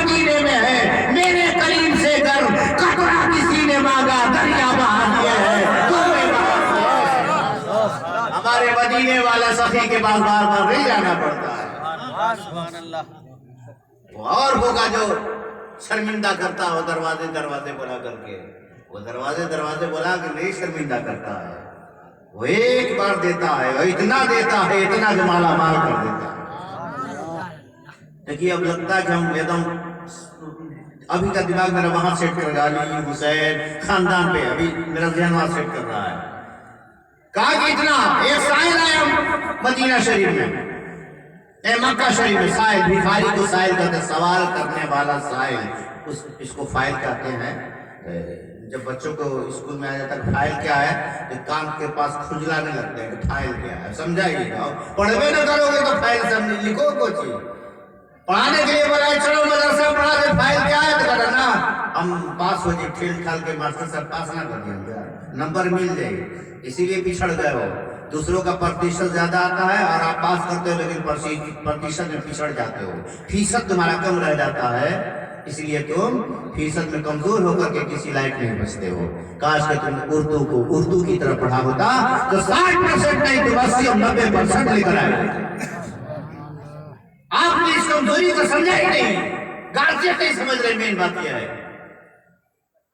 مدینے میں ہے، میرے قریب سے گر قطرہ کسی نے مانگا دریا بہا دیا ہے۔ ہمارے مدینے والا سخی کے پاس بار بار نہیں جانا پڑتا ہے۔ سبحان اللہ۔ وہ اور ہوگا جو شرمندہ کرتا ہو دروازے دروازے بلا کر کے، وہ دروازے دروازے بلا کے نہیں شرمندہ کرتا ہے، وہ ایک بار دیتا ہے، وہ اتنا دیتا ہے، اتنا کہ مالا مال کر دیتا ہے۔ دیکھیے اب لگتا ہے کہ ہم ایک دم ابھی کا دماغ میرا وہاں سیٹ کر رہا ہے، علی حسین خاندان پہ ابھی میرا ذہن وہاں سیٹ کر رہا ہے۔ کہا کہ اتنا ایک سائل آیا مدینہ شریف میں، مکہ شریف میں سائل، بھیخاری کو سائل کہتے ہیں، سوال کرنے والا سائل، اس کو فائل کہتے ہیں۔ جب بچوں کو اسکول میں آ جاتا ہے فائل کیا ہے، تو کان کے پاس کھجلانے لگتے ہیں کہ فائل کیا ہے، سمجھائیے گا۔ پڑھوے نہ کرو گے تو فائل سمجھ لکھو کچھ پڑھانے کے لیے بولا چلو مدرسہ پڑھا دے، فائل کیا ہے تو کہا نا ہم پاس ہو جائے، کھیل کھال کے ماسٹر صاحب پاس نہ کر دیں، نمبر مل جائے، اسی لیے پچھڑ گئے ہو۔ دوسروں کا پرتیشت زیادہ آتا ہے اور آپ پاس کرتے ہو لیکن پرتیشت میں پچھڑ جاتے ہو، فیصد تمہارا کم رہ جاتا ہے، اس لیے تم فیصد میں کمزور ہو کر کے کسی لائق نہیں بچتے ہو۔ کاش کہ تم اردو کو اردو کی طرف پڑھا ہوتا تو 60% نہیں تو 80 اور 90% لے کر آئے۔ آپ نے اس کمزوری کو سمجھا ہی نہیں، گارجین نہیں سمجھ رہے۔ مین بات یہ ہے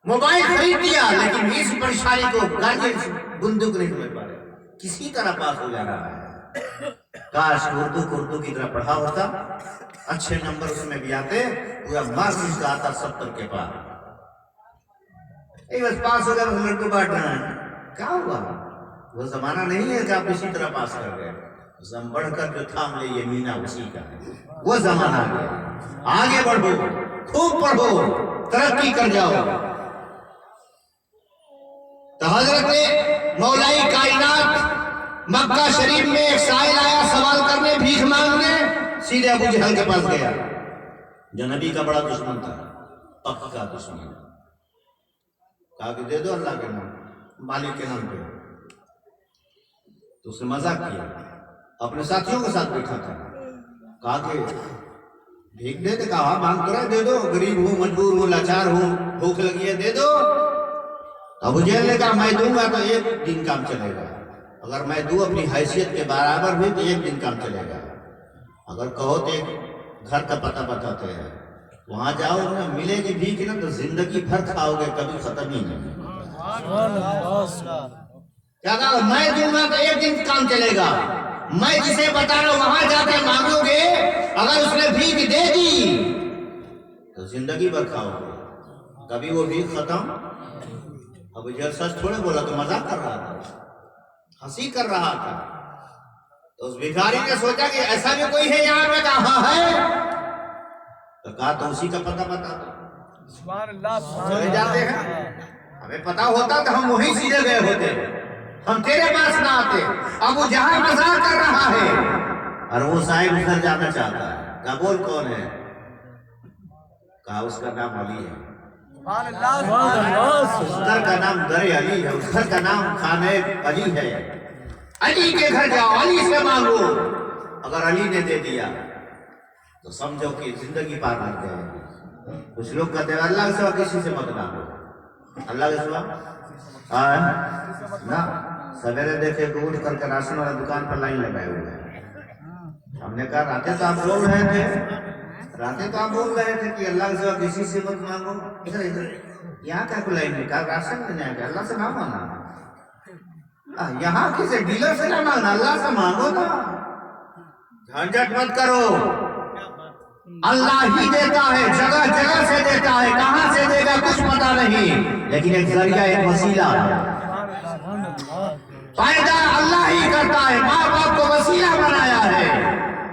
موبائل خرید دیا لیکن اس پریشانی کو گارجین بندوق نہیں سمجھ پا رہے، کسی طرح پاس ہو جا رہا ہے۔ کاش اردو کو اردو کی طرح پڑھا ہوتا، اچھے نمبر اس میں بھی آتے، پورا مارکس کا آتا 70 کے پاس۔ بس پاس ہو گیا بس لڑکوں بانٹ رہا ہے، کیا ہوا؟ وہ زمانہ نہیں ہے کہ آپ اسی طرح پاس کر گئے، بڑھ کر جو تھام لے یہ مینا اسی کا ہے، وہ زمانہ آ گیا۔ آگے بڑھو، خوب پڑھو، ترقی کر جاؤ۔ تو حضرت مولائی کائنات مکہ شریف میں ایک سائل آیا سوال کرنے، بھیک مانگنے، سیدھے ابو جہل کے پاس گیا جو نبی کا بڑا دشمن تھا، پکا دشمن۔ کہا کہ دے دو اللہ کے نام، مالک کے نام پہ۔ تو اس نے مذاق کیا، اپنے ساتھیوں کے ساتھ بیٹھا تھا، کہا کہ بھیک دے دے، کہا مانگ تو رہے، دے دو، غریب ہوں، مجبور ہوں، لاچار ہوں، بھوک لگی ہے، دے دو۔ ابو جہل نے کہا میں دوں گا تو 1 دن کام چلے گا، اگر میں دوں اپنی حیثیت کے برابر بھی تو 1 دن کام چلے گا، اگر کہو تو ایک گھر کا پتہ بتاتے ہیں، وہاں جاؤ نا، ملے گی بھیک نا تو زندگی بھر کھاؤ گے، کبھی ختم ہی نہیں۔ کیا کہا میں دوں گا تو 1 دن کام چلے گا، میں جسے بتا رہا ہوں وہاں جا کے مانگو گے، اگر اس نے بھیک دے دی تو زندگی بھر کھاؤ گے، کبھی وہ بھیک ختم۔ ابو جہل سچ تھوڑے بولا، تو مذاق کر رہا تھا، ہنسی کر رہا تھا۔ تو اس بھکاری نے سوچا کہ ایسا بھی کوئی ہے یہاں میں، کہا ہاں ہے، تو کہا تو اسی کا پتہ بتا دو۔ سبحان اللہ۔ چلے جاتے ہیں، ہمیں پتا ہوتا تو ہم وہیں سیدھے گئے ہوتے، ہم تیرے پاس نہ آتے۔ ابو جہل مذاق کر رہا ہے اور وہ صاحب ادھر جانا چاہتا ہے، کہا بول کون ہے؟ کہا اس کا نام علی ہے۔ اس گھر کا نام در علی ہے، اس گھر کا نام خانہ علی ہے، علی کے گھر جاؤ، علی سے مانگو، اگر علی نے دے دیا تو سمجھو کہ زندگی پار لگ گئے۔ کچھ لوگ کہتے ہیں اللہ کے سوا کسی سے مت مانگو، اللہ کے سوا نہ۔ سویرے دیکھے کہ اٹھ کر کے راشن والا دکان پر لائن لگائے ہوئے ہیں، ہم نے کہا راتیں تو آپ بول رہے تھے، راتیں تو آپ بول رہے تھے کہ اللہ کے سوا کسی سے مت مانگو، ادھر یہاں کیا کھلائی نہیں، کہا راشن دینے آگے اللہ سے نہ مانگنا، یہاں کسی ڈیلر سے نہ مانگنا، اللہ سے مانگو نا، جھنجٹ مت کرو، اللہ ہی دیتا ہے، جگہ جگہ سے دیتا ہے، کہاں سے دے گا کچھ پتا نہیں، لیکن ایک ذریعہ ایک وسیلہ ہے، فائدہ اللہ ہی کرتا ہے، ماں باپ کو وسیلہ بنایا ہے۔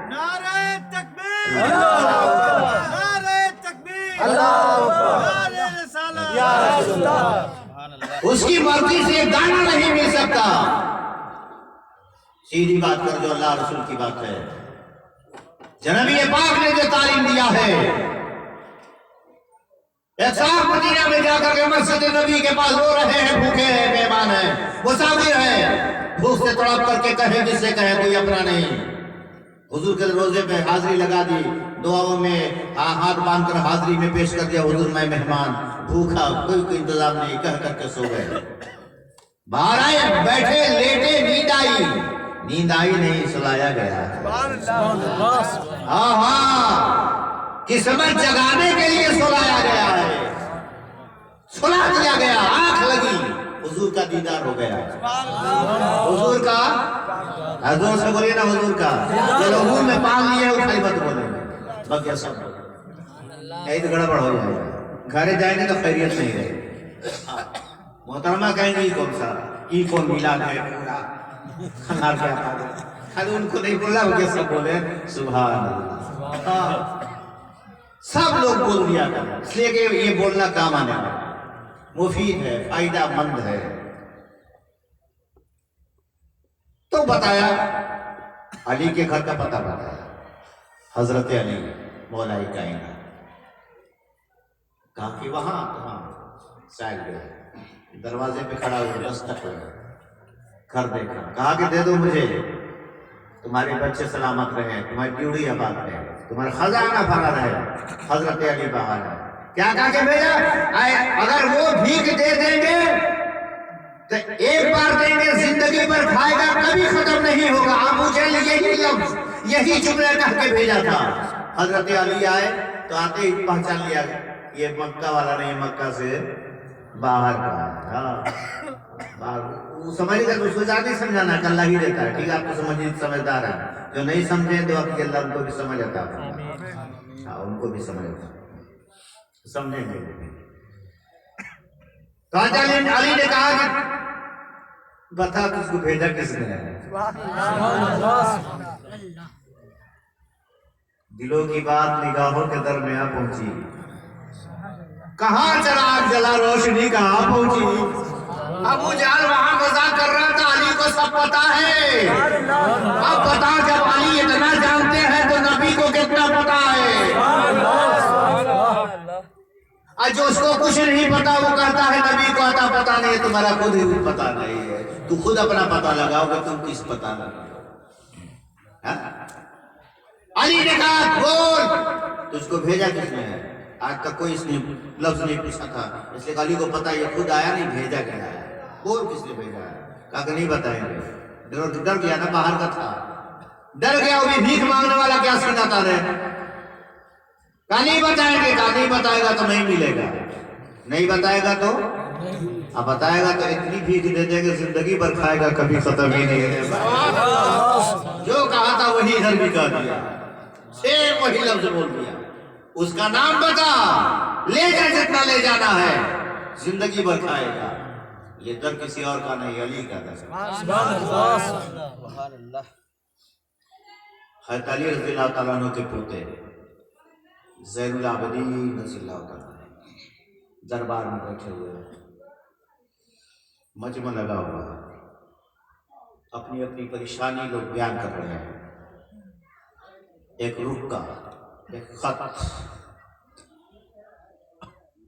نعرہ تکبیر، نعرہ تکبیر، نعرہ رسالت، یا رسول اللہ۔ اس کی مرضی سے ایک دانہ نہیں مل سکتا، سیدھی بات کر جو اللہ رسول کی بات ہے، جنبی پاک نے جو تعلیم دیا ہے۔ ایک صاحب مدینہ میں جا کر کے مسجد نبی کے پاس رو رہے ہیں، بھوکے ہیں، مہمان ہیں، مسافر ہیں، بھوک سے تڑپ کر کے کہے جس سے کہے کوئی اپنا نہیں، حضور کے روزے پہ حاضری لگا دی، دعاؤں میں ہاتھ باندھ کر حاضری میں پیش کر دیا، حضور میں مہمان، بھوکا، کوئی انتظام نہیں، کہہ کر کے سو گئے۔ باہر آئے، بیٹھے، لیٹے، نیند آئی نہیں، سلایا گیا۔ ہاں ہاں، قسمت جگانے کے لیے سلایا گیا ہے، سلا دیا گیا، آنکھ لگی، حضور کا دیدار ہو گیا۔ حضور کا، حضور سے بولیے نا، حضور کا جو حضور میں پال لیے وہ خالی مت بولیں گے، باقی سب یہی تو گڑبڑ ہو جائے گا، گھر جائیں گے تو خیریت نہیں رہے گی۔ محترمہ کہیں گے یہ کون سا، یہ کون میلاد ہے، پورا کھنار کیا تھا، خالی ان کو نہیں بولا، وہ کیسا بولے سبحان اللہ، سب لوگ بول دیا کریں، اس لیے کہ یہ بولنا کام آنے والا، مفید ہے، فائدہ مند ہے۔ تو بتایا علی کے گھر کا پتہ بتایا، حضرت علی مولا کائنات، کہا کہ وہاں کہاں، سائل گئے، دروازے پہ کھڑا ہوئے، دستک ہوئے، گھر دیکھا، کہا کہ دے دو مجھے، تمہارے بچے سلامت رہے، تمہاری ڈیوڑی آباد رہے، تمہارا خزانہ بھرا رہے۔ حضرت علی باہر ہے، کیا کہا کہ بھیجا، اگر وہ بھیک دے دیں گے تو ایک بار دیں گے، زندگی پر کھائے گا، کبھی ختم نہیں ہوگا۔ ابو جہل یہی لفظ، یہی جملہ کہہ کے بھیجا تھا۔ حضرت علی آئے تو آتے ہی پہچان لیا، یہ مکہ والا نہیں، مکہ سے باہر کا ہے۔ وہ سمجھ گئے، اس کو زیادہ سمجھانا ہے کہ اللہ ہی دیتا ہے، ٹھیک ہے، آپ کو سمجھنے سمجھدار ہے، جو نہیں سمجھے تو آپ کی اللہ ان کو بھی سمجھ آتا ہے، ان کو بھی سمجھ آتا ہے، سمجھیں گے۔ تو علی نے کہا کہ بتا تجھ کو بھیجا کس نے ہے؟ دلوں کی بات نگاہوں کے درمیان پہنچی، کہاں چراغ جلا، روشنی کہاں پہنچی۔ ابو جہل وہاں مذاق کر رہا تھا، علی کو سب پتا ہے۔ اب بتا، جب علی اتنا جانتے ہیں تو نبی کو کتنا پتا ہے۔ اور جو اس کو کچھ نہیں پتا وہ کہتا ہے نبی کو آتا پتا نہیں ہے، تمہارا خود ہی پتا نہیں ہے، تو خود اپنا پتا لگاؤ کہ تم کس پتا لگاؤ۔ علی نے کہا بول، تجھ کو بھیجا کس نے ہے؟ آج تک کوئی اس نے لفظ نہیں پوچھا تھا، اس لیے علی کو پتا یہ خود آیا نہیں، بھیجا گیا ہے۔ بول کس نے بھیجا ہے؟ کہا کہ نہیں بتائیں گے، ڈر گیا نا، باہر کا تھا، ڈر گیا، وہ بھی بھیک مانگنے والا کیا سناتا رہے، کہا نہیں بتائیں گے، کہا نہیں بتائے گا تو نہیں ملے گا، نہیں بتائے گا تو، اب بتائے گا تو اتنی بھیک دے دے گا زندگی بھر کھائے گا، کبھی ختم ہی نہیں ہے۔ جو کہا تھا وہی ادھر بھی کہہ دیا، سیم وہی لفظ بول دیا، اس کا نام بتا، لے جا جتنا لے جانا ہے، زندگی بھر کھائے گا۔ یہ در کسی اور کا نہیں، علی کا در۔ حضرت علی رضی اللہ تعالیٰ عنہ کے پوتے زین العابدین رضی اللہ تعالیٰ دربار میں بیٹھے ہوئے، مجمع لگا ہوا ہے، اپنی اپنی پریشانی لوگ بیان کر رہے ہیں۔ ایک رکا، ایک خط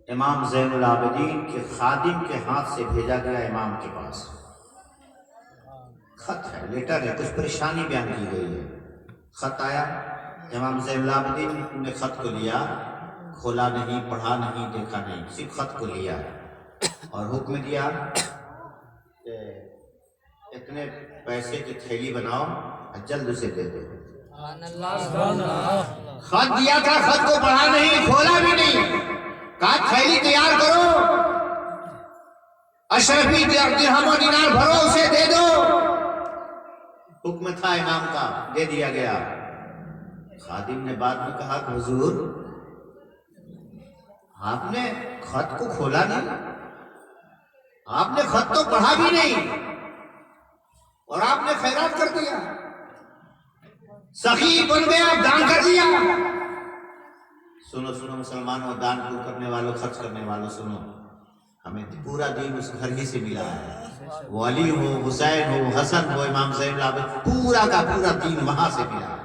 امام زین العابدین کے خادم کے ہاتھ سے بھیجا گیا امام کے پاس، خط ہے، لیٹر ہے، کچھ پریشانی بیان کی گئی ہے۔ خط آیا، امام زین العابدین نے خط کو لیا، کھولا نہیں، پڑھا نہیں، دیکھا نہیں، صرف خط کو لیا اور حکم دیا کہ اتنے پیسے کی تھیلی بناؤ اور جلد اسے دے دو۔ خط دیا تھا، خط کو پڑھا نہیں، کھولا بھی نہیں، کہا تھیلی تیار کرو، اشرفی درہم و دینار بھرو، اسے دے دو۔ حکم تھا امام کا، دے دیا گیا۔ خادم نے بعد میں کہا کہ حضور آپ نے خط کو کھولا نہیں، آپ نے خط تو پڑھا بھی نہیں، اور آپ نے خیرات کر دیا، سخی بن گیا، آپ دان کر دیا۔ سنو سنو مسلمانوں، دان کو کرنے والوں، خرچ کرنے والوں، سنو، ہمیں پورا دین اس گھر ہی سے ملا ہے، وہ علی ہو، حسین ہو، حسن ہو، امام زین العابدین، پورا کا پورا دین وہاں سے ملا ہے۔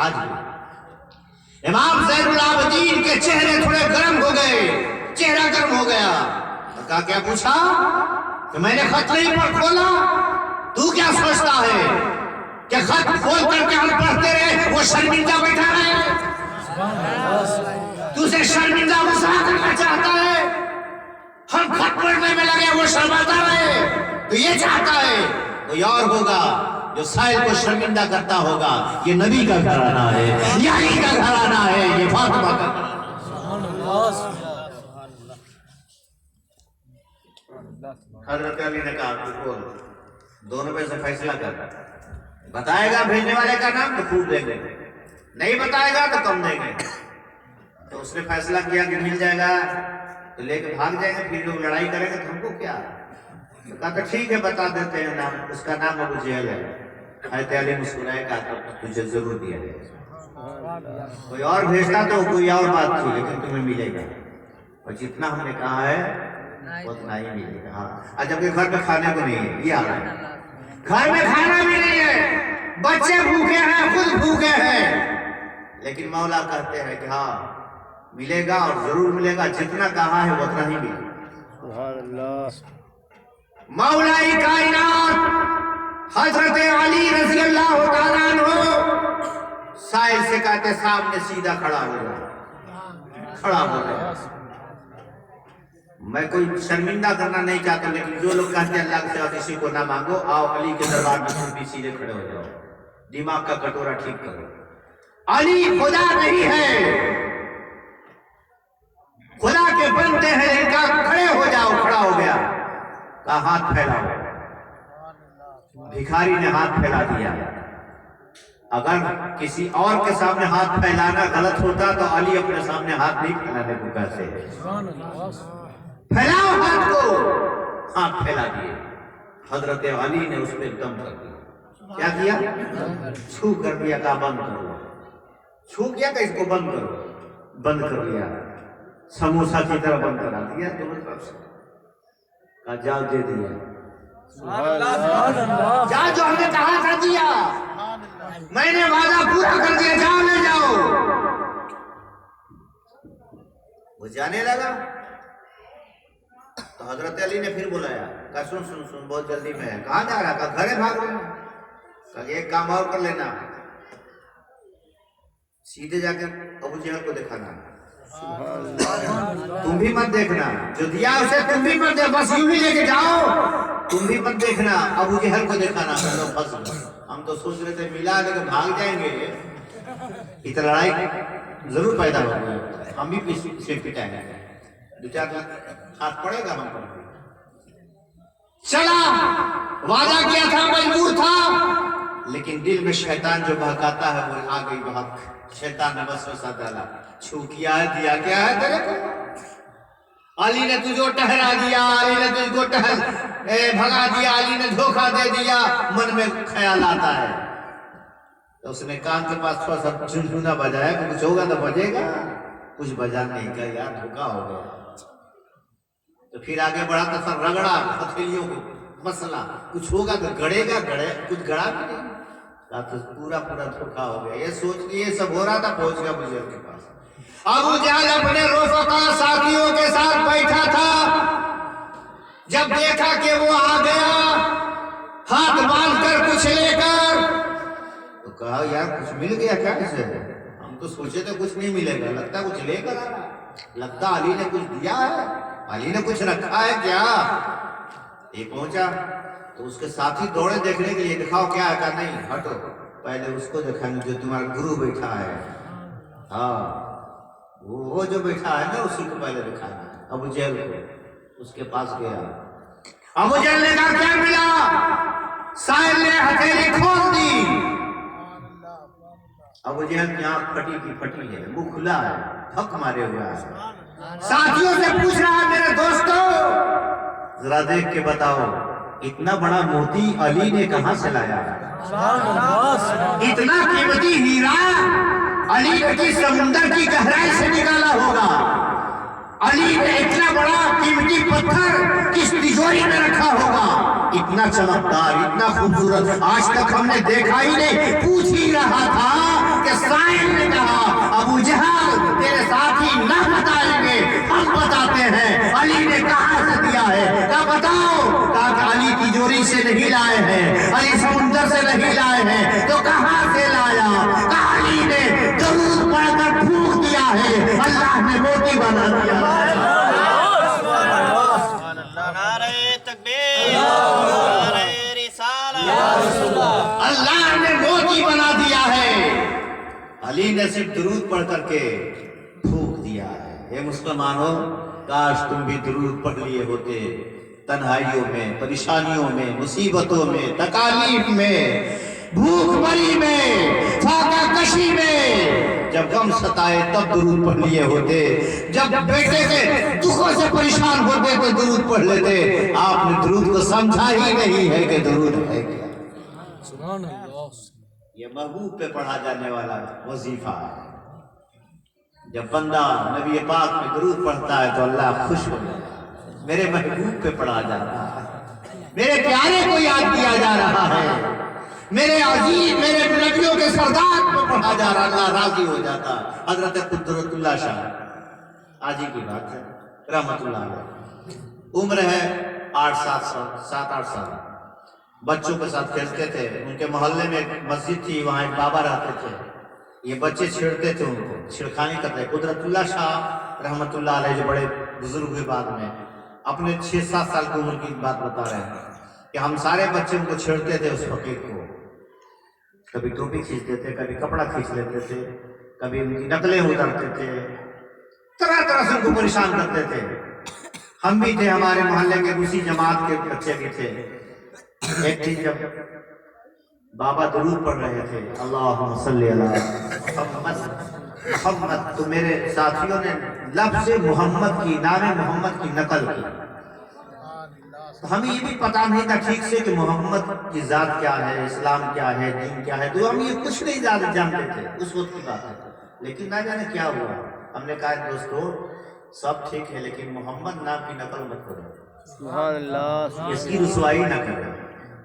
آج بھی امام زین العابدین کے چہرے تھوڑے گرم ہو گئے، چہرہ گرم ہو گیا، کہا کیا پوچھا کہ میں نے خط نہیں پر کھولا، تو کیا سوچتا ہے؟ کہ خط کھول کر کے ہم پڑھتے رہے وہ شرمندہ بیٹھا رہے؟ تجھے شرمندہ مسا کرنا چاہتا ہے؟ ہم خط پڑھنے میں لگے وہ شرماتا رہے؟ تو یہ چاہتا ہے کوئی اور ہوگا جو سائل کو شرمندہ کرتا ہوگا. یہ نبی کا گھرانہ ہے، یہ علی کا گھرانہ ہے، یہ فاطمہ کا گھرانہ. حضرت علی نے کہا تو بول، دونوں میں سے فیصلہ کر. بتائے گا بھیجنے والے کا نام تو خوب دیں گے، نہیں بتائے گا تو کم دیں گے. تو اس نے فیصلہ کیا کہ مل جائے گا تو لے کے بھاگ جائیں گے، پھر لوگ لڑائی کریں گے تو ہم کو کیا. کہا تو ٹھیک ہے بتا دیتے ہیں نام. اس کا نام ابو جہل ہے. حضرت علی مسکرائے، کہا تو تجھے ضرور دیا جائے گا. کوئی اور بھیجتا تو کوئی اور بات تھی، لیکن تمہیں ملے گا. اور جتنا ہم نے کہا ہے اتنا ہی ملے گا. ہاں جبکہ گھر میں کھانے کو نہیں ہے، یہ آ رہا ہے. گھر میں کھانا بھی نہیں ہے، بچے بھوکے ہیں، خود بھوکے ہیں، لیکن مولا کہتے ہیں کہ ہاں ملے گا اور ضرور ملے گا. جتنا کہا ہے اتنا ہی ملے گا. مولا کائنات حضرت علی رضی اللہ تعالیٰ عنہ سائل سے کہتے سامنے سیدھا کھڑا ہو گیا. کھڑا ہو گیا. میں کوئی شرمندہ کرنا نہیں چاہتا، لیکن جو لوگ کہتے ہیں اللہ سے اور کسی کو نہ مانگو، آؤ علی کے دربار میں تم بھی سیدھے کھڑے ہو جاؤ، دماغ کا کٹورا ٹھیک کرو. علی خدا نہیں ہے، خدا کے بندے ہیں. ان کا کھڑے ہو جاؤ. کھڑا ہو گیا. کہا ہاتھ پھیلاؤ. بھکاری نے ہاتھ پھیلا دیا. اگر کسی اور کے سامنے ہاتھ پھیلانا غلط ہوتا تو علی اپنے سامنے ہاتھ نہیں پھیلانے کو کہتے. پھیلاؤ ہاتھ کو. ہاتھ پھیلا دیے. حضرت علی نے اس پہ دم کر دیا. کیا کیا؟ چھو کر دیا. کہا بند کرو. چھو کیا کہ اس کو بند کرو. بند کر دیا. سموسا کی طرح بند کرا دیا دونوں طرف سے. کہا جاؤ دے دیا. جا جو ہم نے کہا تھا دیا. میں نے وعدہ پورا کر دیا. جاؤ لے جاؤ. وہ جانے لگا تو حضرت علی نے پھر بلایا. کہا سن سن سن بہت جلدی میں ہے. کہاں جا رہا؟ کہا گھرے بھاگ رہا. کہا ایک کام اور کر لینا، سیدھے جا کے ابو جہل کو دکھانا. تم بھی مت دیکھنا، جو دیا اسے تم بھی مت دیکھ. بس یوں ہی لے کے جاؤ. تم بھی مت دیکھنا. ابو جہل کو دکھانا. ہم تو سوچ رہے تھے ملا لے کے بھاگ جائیں گے، اتنا لڑائی ضرور پیدا ہوگی، ہم بھی پیچھے پٹائیں گے. دو چار ہاتھ پڑے گا ہم پر. چلا. وعدہ کیا تھا، مجبور تھا، لیکن دل میں شیطان جو بہکاتا ہے وہ آ گئی بہک. شیطان نے وسوسہ ڈالا. چھو کیا ہے دیا کیا ہے تیرے کو؟ علی نے تجھے ٹہرا دیا، علی نے تجھ کو بھگا دیا، علی نے دھوکہ دے دیا. من میں خیال آتا ہے تو اس نے کان کے پاس تھوڑا سا چنچنا بجایا کہ کچھ ہوگا تو بجے گا. کچھ بجا نہیں. کہا یار دھوکہ ہو گیا. تو پھر آگے بڑھا تو سر رگڑا ہتھیلیوں کو مسئلہ. کچھ ہوگا تو گڑے گا. گڑے کچھ گڑا بھی نہیں. کہا تو پورا دھوکہ ہو گیا. یہ سوچ کے یہ سب ہو رہا تھا، پہنچ گیا بزرگ کے پاس. ابو جہل اپنے رفقا ساتھیوں کے ساتھ بیٹھا تھا. جب دیکھا کہ وہ آ گیا ہاتھ باندھ کر کچھ لے کر، تو کہا یار کچھ مل گیا کیا اسے؟ ہم تو سوچے تھے کچھ نہیں ملے گا، لگتا کچھ لے کر آنا. لگتا علی نے کچھ دیا ہے، علی نے کچھ رکھا ہے کیا. یہ پہنچا تو اس کے ساتھی دوڑے دیکھنے کے لیے. دکھاؤ کیا ہے. کہا نہیں ہٹو، پہلے اس کو دکھائیں گے جو تمہارا گرو بیٹھا ہے. ہاں وہ جو بیٹھا ہے نا اسی کو پہلے دکھانا. ابو جہل کو اس کے پاس گیا. ابو جہل نے کہا کیا ملا؟ سائل نے ہتھیلی کھول دی. ابو جہل کی آنکھ پھٹی ہے، منہ کھلا ہے، پھک مارے ہوا ہے. ساتھیوں سے پوچھ رہا ہے میرے دوستوں ذرا دیکھ کے بتاؤ اتنا بڑا موتی علی نے کہاں سے لایا؟ اتنا قیمتی ہیرا علی کی سمندر کی گہرائی سے نکالا ہوگا. علی نے اتنا بڑا قیمتی پتھر کس تجوری میں رکھا ہوگا؟ اتنا چمکدار، اتنا خوبصورت آج تک ہم نے دیکھا ہی نہیں. پوچھ ہی رہا تھا کہ سائل نے کہا ابو جہل تیرے ساتھی نہ بتائیں گے، ہم بتاتے ہیں علی نے کہاں سے دیا ہے. کہا بتاؤ. کہا کہ علی تجوری سے نہیں لائے ہیں، علی سمندر ادھر سے نہیں لائے ہیں تو کہاں سے لایا؟ علی نے درود پڑھ کر پھونک دیا ہے، اللہ نے موتی بنا دیا ہے۔ نعرہ تکبیر، نعرہ رسالت، اللہ نے موتی بنا دیا ہے، علی نے صرف درود پڑھ کر کے پھونک دیا ہے۔ اے مسلمانوں، کاش تم بھی درود پڑھ لیے ہوتے، تنہائیوں میں، پریشانیوں میں، مصیبتوں میں، تکالیف میں، بھوک مری میں، فاقہ کشی میں، جب غم ستائے تب درود پڑھ لیے ہوتے، جب بیٹے کے دکھوں سے پریشان ہوتے تو درود پڑھ لیتے۔ آپ نے درود کو سمجھا ہی نہیں ہے کہ درود ہے کیا۔ سبحان اللہ۔ یہ محبوب پہ پڑھا جانے والا وظیفہ ہے۔ جب بندہ نبی پاک میں درود پڑھتا ہے تو اللہ خوش ہو جاتا ہے، میرے محبوب پہ پڑھا جا رہا ہے، میرے پیارے کو یاد کیا جا رہا ہے، میرے عزیز، میرے نبیوں کے سردار پہ پڑھا جا رہا، اللہ راضی ہو جاتا۔ حضرت قدرت اللہ شاہ آج ہی کی بات ہے، رحمت اللہ علیہ، عمر ہے 7-8 سال، بچوں کے ساتھ کھیلتے تھے، ان کے محلے میں ایک مسجد تھی، وہاں ایک بابا رہتے تھے، یہ بچے چھیڑتے تھے، ان کو چھڑکھانی کرتے۔ قدرت اللہ شاہ رحمت اللہ علیہ جو بڑے بزرگ ہوئے بعد میں، اپنے 6-7 سال کی عمر کی بات بتا رہے ہیں کہ ہم سارے بچے ان کو چھیڑتے تھے، اس فقیر کو، کبھی ٹوپی کھینچتے تھے، کبھی کپڑا کھینچ لیتے تھے، کبھی ان کی نقلیں اتارتے تھے، طرح طرح سے ان کو پریشان کرتے تھے۔ ہم بھی تھے، ہمارے محلے کے اسی جماعت کے بچے بھی تھے۔ ایک چیز جب بابا درود پڑھ رہے تھے، اللہم صلی علی محمد، تو میرے ساتھیوں نے لفظ محمد کی، نام محمد کی نقل کی، تو ہمیں یہ بھی پتا نہیں تھا ٹھیک سے کہ محمد کی ذات کیا ہے، اسلام کیا ہے، دین کیا ہے، تو ہم یہ کچھ نہیں زیادہ جانتے تھے، اس وقت کی بات ہے۔ لیکن نہ جانے کیا ہوا، ہم نے کہا دوستو سب ٹھیک ہے لیکن محمد نام کی نقل مت کرو، سبحان اللہ، اس کی رسوائی نہ کرو۔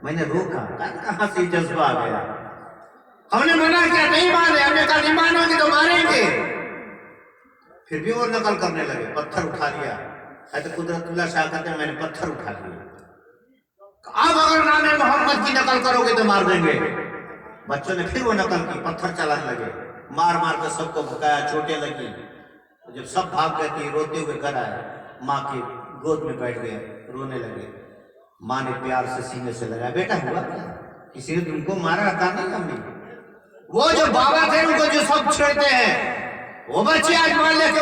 میں نے روکا، کہاں سے جذبہ آ گیا، ہم نے منع کیا، نہیں مانے، ہم نے کہا نہیں مانو گے تو ماریں گے، پھر بھی وہ نقل کرنے لگے، پتھر اٹھا لیا۔ حضرت قدرت اللہ شاہ کہتے ہیں میں نے پتھر اٹھا لیا، اب اگر نام محمد کی نقل کرو گے تو مار دیں گے۔ بچوں نے پھر وہ نقل کی، پتھر چلانے لگے، مار مار کے سب کو بھگایا، چوٹیں لگی، جب سب بھاگ گئے تھے روتے ہوئے گھر آئے، ماں کی گود میں بیٹھ گئے، رونے لگے۔ ماں نے پیار سے سینے سے لگایا، بیٹا ہوا کیا؟ کسی نے تم کو مارا تھا؟ نہیں امی، وہ جو بابا تھے ان کو جو سب چھیڑتے ہیں، وہ بچے آج مان لے کے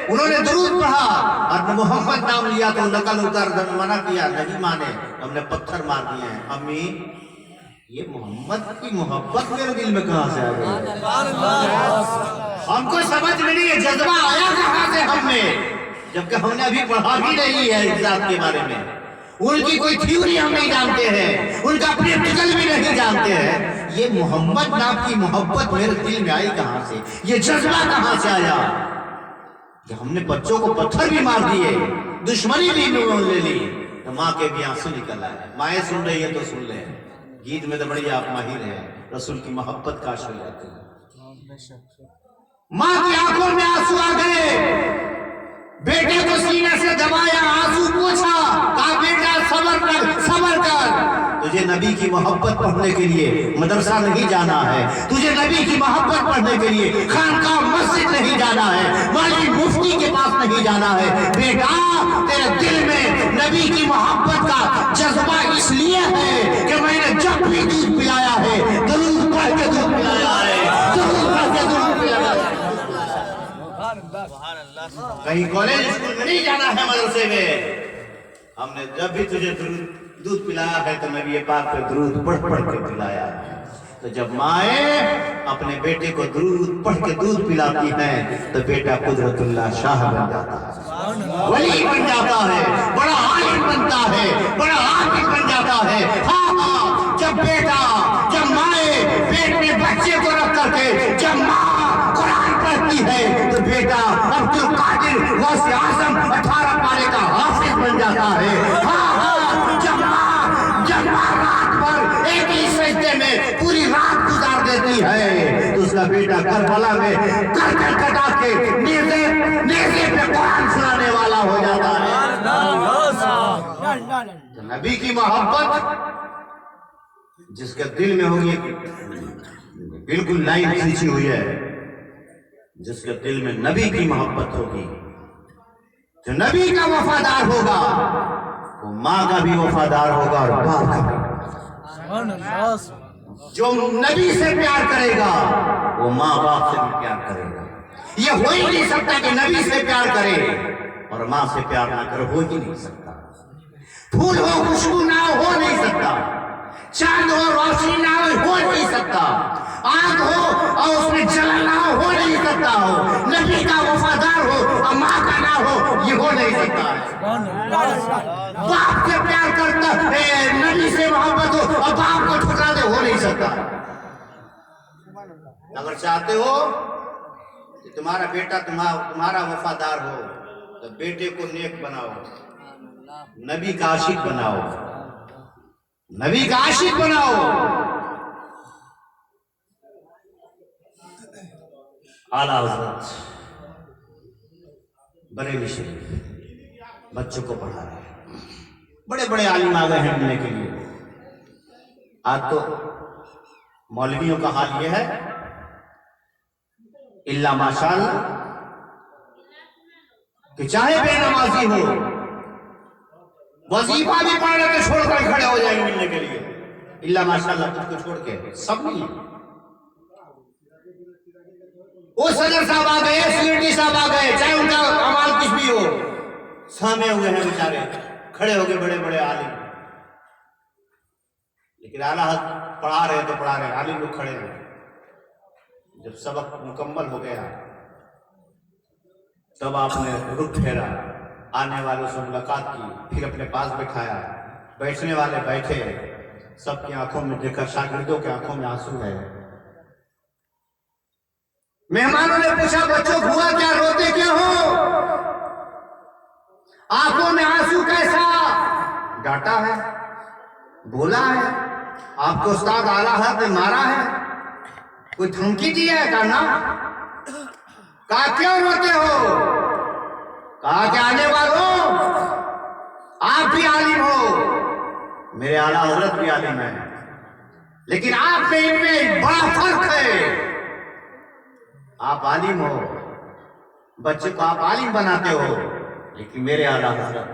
انہوں نے درود پڑھا اور محمد نام لیا تو نقل اتار منع کیا، نہیں مانے، ہم نے پتھر مار دیے ہیں۔ امی یہ محمد کی محبت میرے دل میں کہاں سے آ گئی؟ ہم کو سمجھ میں نہیں، یہ جذبہ آیا کہاں سے ہم میں، جبکہ ہم نے ابھی پڑھا بھی نہیں ہے اس ذات کے بارے میں، ان کی کوئی تھیوری ہم نہیں جانتے ہیں، ان کا پریکٹیکل بھی نہیں جانتے ہیں۔ یہ محمد نام کی محبت میرے دل میں آئی کہاں سے، یہ جذبہ کہاں سے آیا کہ ہم نے بچوں کو پتھر بھی مار دیے، دشمنی بھی لے لی، تو ماں کے بھی آنسو نکل آئے۔ مائیں سن رہی ہے تو سن لیں، گیت میں تو بڑی آپ ماہر ہیں، رسول کی محبت کاش ہو جاتی ہے۔ ماں کی آنکھوں میں آنسو آ گئے، بیٹے کو سینے سے دبایا، آنسو پوچھا، کہا بیٹا صبر کر، صبر کر، تجھے نبی کی محبت پڑھنے کے لیے مدرسہ نہیں جانا ہے، تجھے نبی کی محبت پڑھنے کے لیے خانقاہ مسجد نہیں جانا ہے، والی مفتی کے پاس نہیں جانا ہے، بیٹا تیرے دل میں نبی کی محبت کا جذبہ اس لیے ہے کہ میں نے جب بھی دودھ پلایا ہے درود پڑھ کے دودھ پلایا ہے، درود پڑھ کے دودھ پلایا ہے۔ کہیں کالج اسکول میں نہیں جانا ہے، مدرسے میں، ہم نے جب بھی تجھے دودھ پلایا ہے تو نبی پاک پہ درود پڑھ پڑھ کے پلایا ہے۔ تو جب مائیں اپنے بیٹے کو درود پڑھ کے دودھ پلاتی ہیں تو بیٹا قدرت اللہ شاہ بن جاتا ہے، ولی بن جاتا ہے، بڑا عالم بنتا ہے، بڑا عابد بن جاتا ہے۔ ہاں جب بیٹا، جب مائیں پیٹ میں بچے کو رکھ کر کے جب ماں قرآن پڑھتی ہے تو بیٹا عبد القادر غوث اعظم 18 پارے کا حافظ بن جاتا ہے۔ جب ماں رات بھر ایک ہی سجدے میں پوری رات گزار دیتی ہے تو اس کا بیٹا کربلا میں کر کٹا کے نیزے پہ قرآن سنانے والا ہو جاتا ہے۔ تو نبی کی محبت جس کے دل میں ہوگی بالکل لائن کھینچی ہوئی ہے، جس کے دل میں نبی کی محبت ہوگی، جو نبی کا وفادار ہوگا وہ ماں کا بھی وفادار ہوگا اور باپ کا بھی۔ سبحان اللہ، جو نبی سے پیار کرے گا وہ ماں باپ سے بھی پیار کرے گا۔ یہ ہو ہی نہیں سکتا کہ نبی سے پیار کرے اور ماں سے پیار نہ کرے، ہو ہی نہیں سکتا۔ پھول ہو خوشبو نہ ہو نہیں سکتا، چاند ہو روشنی نہ ہو نہیں سکتا، آگ ہو اور اس میں جلن نہ ہو نہیں سکتا، ہو نبی کا وفادار ہو اور ماں کا نہ ہو، یہ ہو نہیں سکتا۔ سبحان اللہ، باپ سے پیار کرتا نبی سے محبت ہو اور باپ کو ٹھکرا دے، ہو نہیں سکتا۔ اگر چاہتے ہو کہ تمہارا بیٹا تمہارا وفادار ہو تو بیٹے کو نیک بناؤ، نبی کا عاشق بناؤ، نبی کا عاشق بناؤ۔ اعلیٰ حضرت بریلی شریف بچوں کو پڑھا رہے ہیں، بڑے بڑے عالم آ گئے ہیں ملنے کے لیے۔ آج تو مولویوں کا حال یہ ہے، اللہ ماشاءاللہ کہ چاہے بے نمازی ہو وظیفہ بھی پڑھ رہے تو چھوڑ کر کھڑے ہو جائیں گے ملنے کے لیے، اللہ ماشاءاللہ تجھ کو چھوڑ کے سب نہیں۔ وہ صدر صاحب آ گئے، سیکرٹری صاحب آ گئے، چاہے ان کا عمال کچھ بھی ہو، سامنے ہوئے ہیں بیچارے، کھڑے ہو گئے بڑے بڑے عالم، لیکن اعلیٰ حضرت پڑھا رہے تو پڑھا رہے، عالم لوگ کھڑے ہیں۔ جب سبق مکمل ہو گیا تب آپ نے رخ پھیرا، آنے والوں سے ملاقات کی، پھر اپنے پاس بٹھایا، بیٹھنے والے بیٹھے، سب کی آنکھوں میں دیکھا، شاگردوں کی آنکھوں میں آنسو ہے۔ مہمانوں نے پوچھا بچوں ہوا کیا، روتے کیا ہو، آنکھوں میں آنسو کیسا؟ ڈانٹا ہے، بولا ہے، آپ کو استاد اعلیٰ حضرت نے مارا ہے، کوئی دھمکی دی ہے؟ کہا نا۔ کہا کیوں روتے ہو؟ کہا کہ آنے والوں آپ بھی عالم ہو، میرے اعلیٰ حضرت بھی عالم ہیں، لیکن آپ میں ان میں بڑا فرق ہے۔ آپ عالم ہو، بچے کو آپ عالم بناتے ہو، لیکن میرے اعلیٰ حضرت،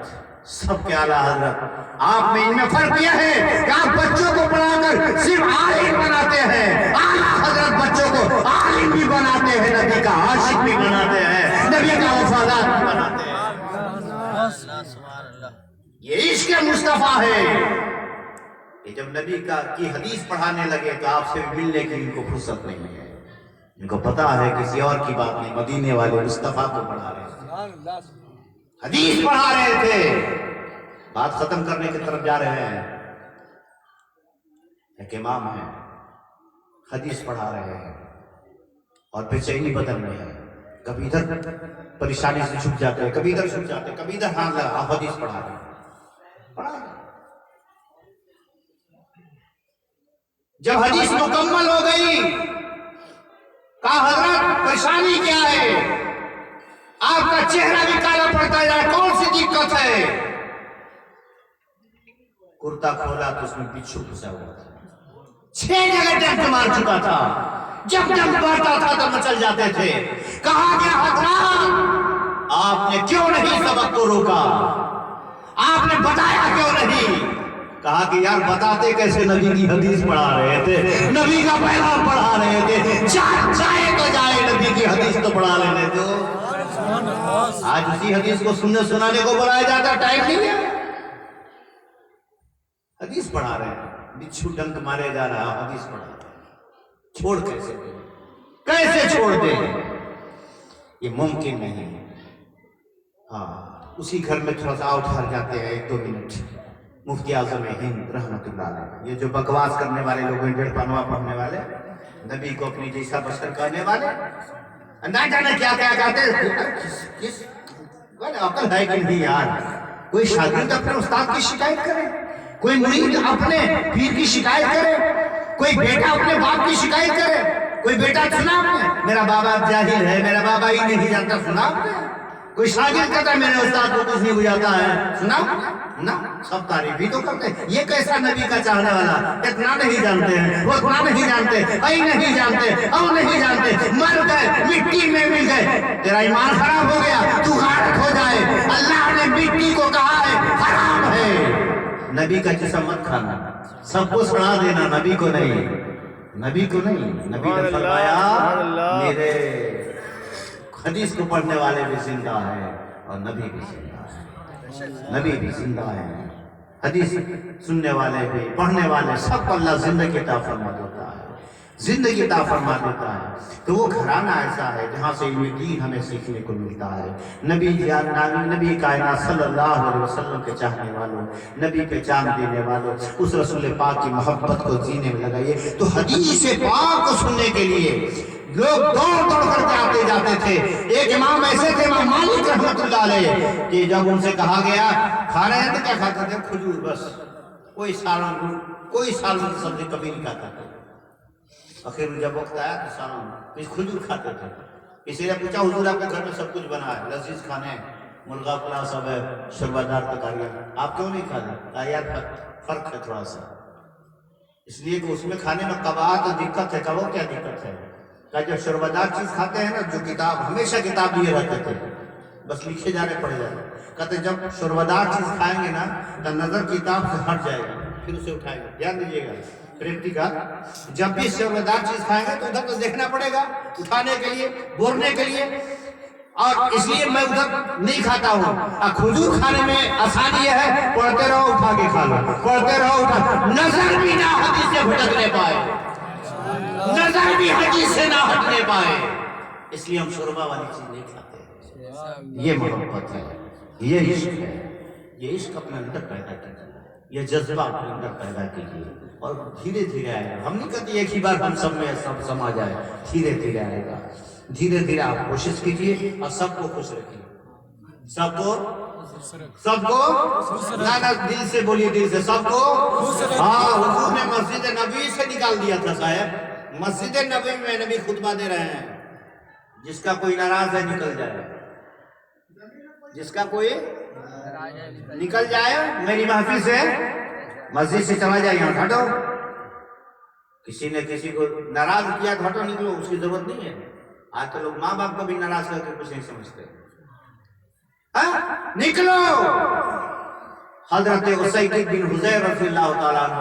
سب کے اعلیٰ حضرت، آپ میں ان میں فرق یہ ہے کہ آپ بچوں کو پڑھا کر صرف عالم بناتے ہیں، اعلیٰ حضرت بچوں کو عالم بھی بناتے ہیں، نبی کا عاشق بھی بناتے ہیں، نبی کا وفادار بھی بناتے ہیں۔ یہ عشق مصطفیٰ ہے کہ جب نبی کی حدیث پڑھانے لگے تو آپ سے ملنے کی ان کو فرصت نہیں ہے، ان کو پتا ہے کسی اور کی بات نہیں، مدینے والے مصطفیٰ کو پڑھا رہے تھے، حدیث پڑھا رہے تھے، بات ختم کرنے کی طرف جا رہے ہیں، ایک امام ہے حدیث پڑھا رہے ہیں اور بے چینی بدن میں ہے، کبھی ادھر پریشانی سے چھپ جاتے ہیں، کبھی ادھر چھپ جاتے ہیں، کبھی ادھر ہاتھ لگا، آپ حدیث پڑھا رہے ہیں، پڑھا رہے ہیں۔ جب حدیث مکمل ہو گئی کہا حضرت پریشانی کیا ہے، آپ کا چہرہ بھی کالا پڑتا جائے، کون سی دقت ہے؟ کرتا کھولا تو اس میں بچھو پھنسا ہوا تھا، 6 جگہ ڈنک مار چکا تھا، جب ڈنک مارتا تھا تو مچل جاتے تھے۔ کہا گیا حضرت آپ نے کیوں نہیں سبق کو روکا، آپ نے بتایا کیوں نہیں؟ کہا کہ یار بتاتے کیسے، نبی کی حدیث پڑھا رہے تھے، نبی کا پیغام پڑھا رہے تھے، جائے تو جائے، نبی کی حدیث تو پڑھا لینے دو۔ آج اسی حدیث کو سننے سنانے کو بلایا جاتا، ٹائم نہیں ہے، حدیث پڑھا رہے ہیں، بچھو ڈنک مارے جا رہا، حدیث پڑھا رہے ہیں، چھوڑ کیسے چھوڑ دیں؟ یہ ممکن نہیں۔ ہاں اسی گھر میں تھوڑا سا آؤٹ ہر جاتے ہیں 1-2 منٹ، مفتی اعظم ہند رحمت اللہ علیہ، یہ جو بکواس کرنے والے لوگ ہیں، ڈیڑھ پانوا پڑھنے والے، نبی کو اپنی جیسا بشر کرنے والے، نہ جانے کیا کیا کہتے ہیں، عقل ہے کہ نہیں یار؟ کوئی شاگرد اپنے استاد کی شکایت کرے، کوئی مرید اپنے پیر کی شکایت کرے، کوئی بیٹا اپنے باپ کی شکایت کرے، کوئی بیٹا سنا آپ نے میرا بابا جاہل ہے، میرا بابا ہی نہیں جانتا، سنا آپ نے؟ کوئی شاگرد کہتا ہے میرے استاد کو کچھ نہیں بجھاتا ہے، سنا نا، سب تعریف بھی تو کرتے ہیں۔ یہ کیسا نبی کا چاہنے والا، اتنا نہیں جانتے ہیں، وہ اتنا نہیں جانتے، ائی نہیں جانتے، او نہیں جانتے، مر گئے، مٹی میں مل گئے، تیرا ایمان خراب ہو گیا، تو غارت ہو جائے۔ اللہ نے مٹی کو کہا ہے حرام ہے، نبی کا جسم مت کھانا، سب کو سڑا دینا، نبی کو نہیں، نبی کو نہیں۔ نبی نے فرمایا میرے حدیث کو پڑھنے والے بھی زندہ ہیں اور نبی بھی زندہ ہے، نبی بھی زندہ ہے، حدیث سننے والے بھی، پڑھنے والے، سب کو اللہ زندگی عطا فرما دیتا ہے، زندگی عطا فرما دیتا ہے۔ تو وہ گھرانہ ایسا ہے جہاں سے علم دین ہمیں سیکھنے کو ملتا ہے۔ نبی کائنات صلی اللہ علیہ وسلم کے چاہنے والوں، نبی پہ جان دینے والوں، اس رسول پاک کی محبت کو جینے میں لگائیے۔ تو حدیث پاک کو سننے کے لیے لوگ دوڑ دوڑ کر کے آتے جاتے تھے۔ ایک امام ایسے تھے، امام مالک رحمت اللہ علیہ، کہ جب ان سے کہا گیا کھا رہے ہیں تو کیا کھاتے تھے؟ کھجور، بس، کوئی سالن کی سبزی کبھی نہیں کھاتا تھا۔ آخر جب وقت آیا تو سالن کھجور کھاتے تھے۔ کسی نے پوچھا حضور آپ کے گھر میں سب کچھ بنا ہے، لذیذ کھانے ہیں، مرغا پلاؤ سب ہے، شربتدار ترکاریاں، آپ کیوں نہیں کھاتے؟ کہا یار فرق ہے تھوڑا سا، اس لیے کہ اس میں کھانے میں قباحت اور دقت ہے۔ کہا وہ کیا دقت ہے؟ کہ جب شربتدار چیز کھاتے ہیں نا، جو کتاب ہمیشہ کتاب لیے رہتے تھے، بس لکھے جانے پڑے جاتے، کہتے جب شربتدار چیز کھائیں گے نا تو نظر کتاب سے ہٹ جائے گا، پھر اسے اٹھائے گا۔ دھیان دیجیے گا پریکٹیکل، جب بھی شربتدار چیز کھائیں گے تو ادھر تو دیکھنا پڑے گا، اٹھانے کے لیے، بورنے کے لیے، اور اس لیے میں ادھر نہیں کھاتا ہوں۔ کھجور کھانے میں آسانی یہ ہے، پڑھتے رہو اٹھا کے کھا لو، پڑھتے رہو اٹھا، نظر بھی نہ حدیث سے بھٹکنے پائے، نظر بھی حدیث سے نہ ہٹنے پائے، اس لیے ہم شوربہ والی چیز نہیں کھاتے۔ یہ محبت ہے، یہ عشق ہے، یہ عشق اپنے اندر پیدا کیجیے، یہ جذبہ اپنے اندر پیدا کیجیے، اور دھیرے دھیرے آئے گا۔ ہم نہیں کہتے ایک ہی بار ہم سب میں سب سما جائے، دھیرے دھیرے آئے گا۔ دھیرے دھیرے آپ کوشش کیجیے اور سب کو خوش رکھیے، سب کو نہ دل سے بولیے، دل سے سب کو۔ ہاں، حضور نے مسجد نبی سے نکال دیا تھا صاحب، مسجد نبی میں نبی خطبہ دے رہے ہیں، جس کا کوئی ناراض ہے نکل جائے، جس کا کوئی نکل جائے میری محفل سے، مسجد سے چلا جائے، یہاں ہٹو۔ کسی نے کسی کو ناراض کیا تو ہٹو، نکلو، اس کی ضرورت نہیں ہے۔ آج تو لوگ ماں باپ کو بھی ناراض کر کے کچھ نہیں سمجھتے، نکلو۔ حضرت اسید بن حضیر رضی اللہ تعالیٰ عنہ